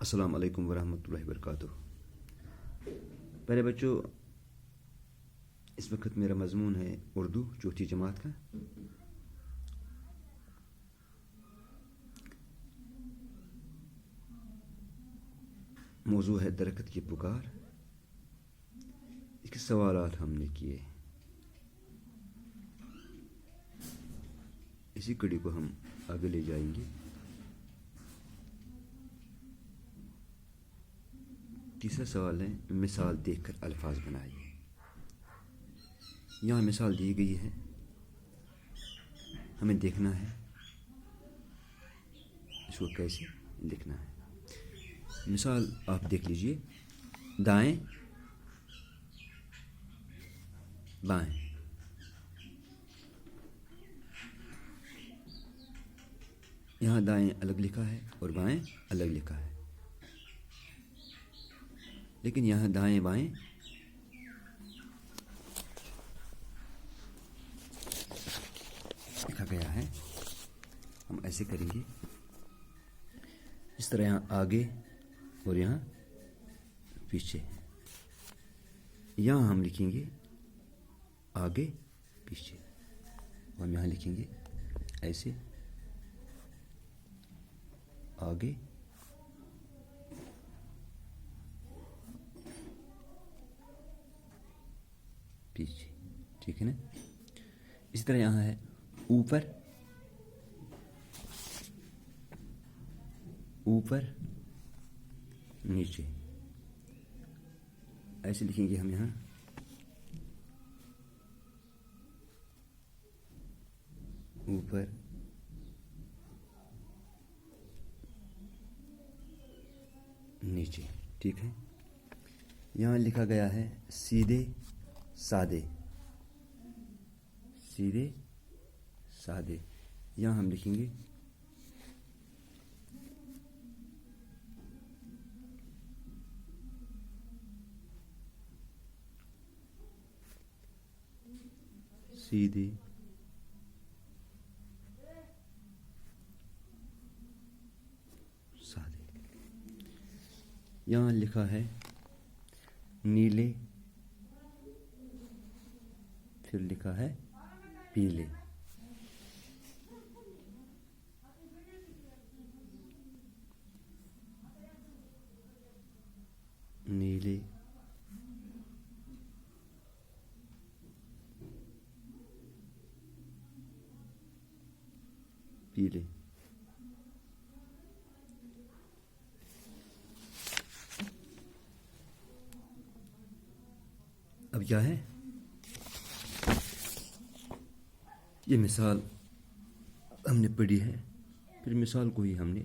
السلام علیکم ورحمۃ اللہ وبرکاتہ۔ پیارے بچوں، اس وقت میرا مضمون ہے اردو چوتھی جماعت کا۔ موضوع ہے درخت کی پکار۔ اس کے سوالات ہم نے کیے، اسی کڑی کو ہم آگے لے جائیں گے۔ تیسرا سوال ہے مثال دیکھ کر الفاظ بنائیے۔ یہاں مثال دی گئی ہے، ہمیں دیکھنا ہے اس کو کیسے لکھنا ہے۔ مثال آپ دیکھ لیجئے، دائیں بائیں، یہاں دائیں الگ لکھا ہے اور بائیں الگ لکھا ہے، لیکن یہاں دائیں بائیں لکھا گیا ہے۔ ہم ایسے کریں گے، اس طرح یہاں آگے اور یہاں پیچھے، یہاں ہم لکھیں گے آگے پیچھے، ہم یہاں لکھیں گے ایسے آگے پیچھے، ٹھیک ہے نا۔ اسی طرح یہاں ہے اوپر اوپر نیچے، ایسے لکھیں گے ہم یہاں اوپر نیچے، ٹھیک ہے۔ یہاں لکھا گیا ہے سیدھے سادے، سیدھے سادے، یہاں ہم لکھیں گے سیدھے سادے۔ یہاں لکھا ہے نیلے، پھر لکھا ہے پیلے، نیلے پیلے۔ اب کیا ہے، یہ مثال ہم نے پڑھی ہے، پھر مثال کو ہی ہم نے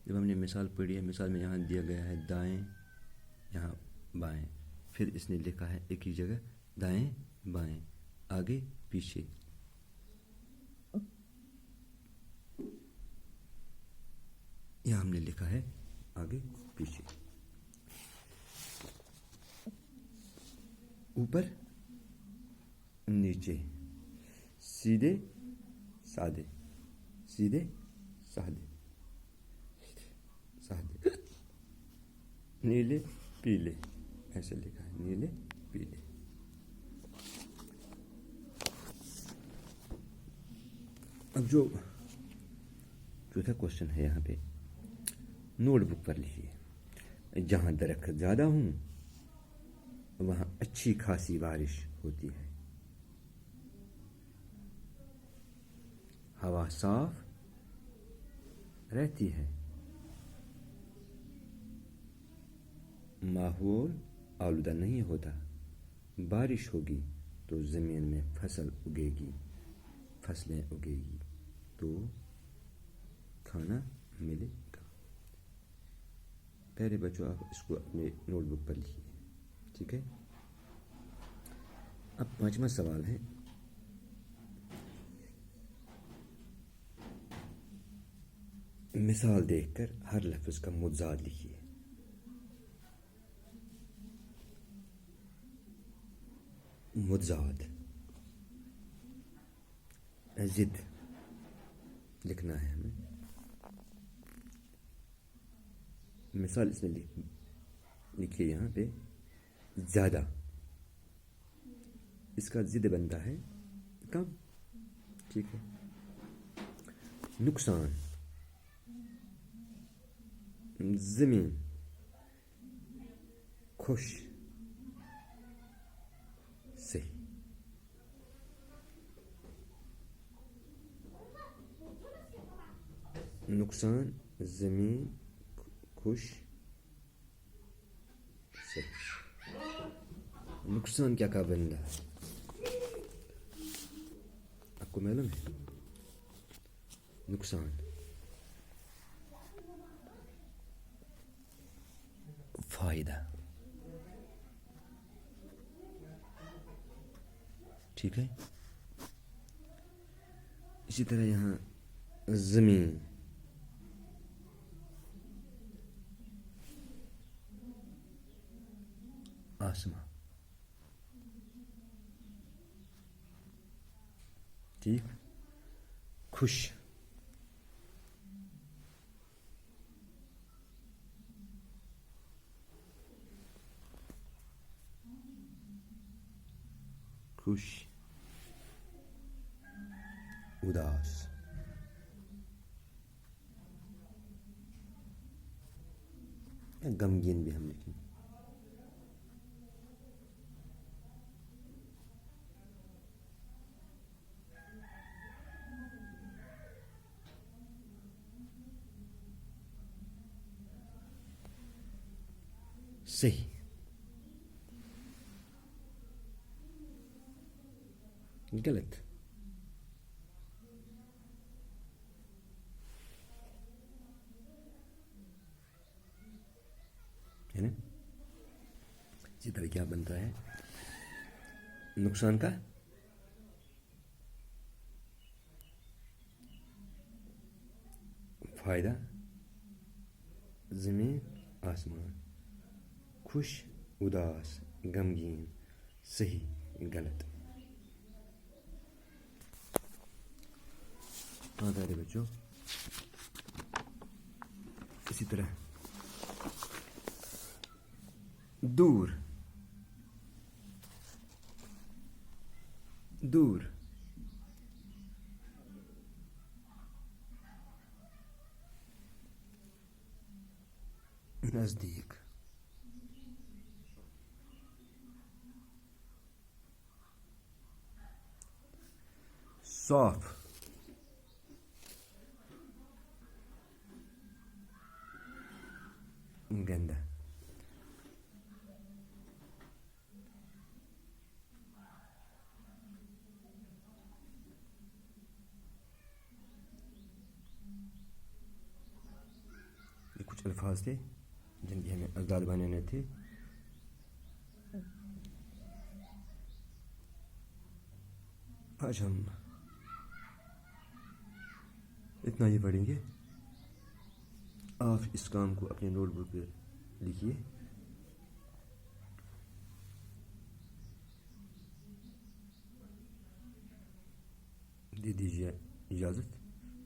جب ہم نے مثال پڑھی ہے، مثال میں یہاں دیا گیا ہے دائیں، یہاں بائیں، پھر اس نے لکھا ہے ایک ہی جگہ دائیں بائیں آگے پیچھے، یہاں ہم نے لکھا ہے آگے پیچھے، اوپر نیچے، سیدھے سادے، سیدھے سادے سادے، نیلے پیلے، ایسے لکھا ہے نیلے پیلے۔ اب جو چوتھا کوشچن ہے یہاں پہ، نوٹ بک پر لکھیے، جہاں درخت زیادہ ہوں وہاں اچھی خاصی بارش ہوتی ہے، ہوا صاف رہتی ہے، ماحول آلودہ نہیں ہوتا، بارش ہوگی تو زمین میں فصل اگے گی، فصلیں اگے گی تو کھانا ملے گا۔ پیارے بچوں، آپ اس کو اپنے نوٹ بک پر لکھیے، ٹھیک ہے۔ اب پانچواں سوال ہے، مثال دیکھ کر ہر لفظ کا متضاد لکھیے۔ متضاد، ضد، لکھنا ہے ہمیں. مثال اس میں لکھیے یہاں پہ زیادہ، اس کا ضد بنتا ہے کم. ٹھیک ہے. نقصان، زمین خوش، صحیح. نقصان، زمین خوش، صحیح. نقصان کیا بندہ ہے آپ کو معلوم ہے؟ نقصان فائدہ. ٹھیک ہے. اسی طرح یہاں زمین، آسمان. ٹھیک. خوش، خوش، اداس. غمگین بھی ہم لکھیں. صحیح. غلط. ہے نا. اسی طرح کیا بنتا ہے نقصان کا فائدہ، زمین آسمان، خوش اداس، غمگین، صحیح غلط. پیارے بچوں، اسی طرح دور، دور، نزدیک. صاف، گندا. یہ کچھ الفاظ تھے جن کی ہمیں اجداد بنانے تھے. آج ہم اتنا ہی پڑھیں گے. آپ اس کام کو اپنے نوٹ بک پہ لکھیے. دے دیجیے اجازت.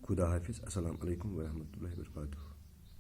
خدا حافظ. السلام علیکم ورحمۃ اللہ وبرکاتہ.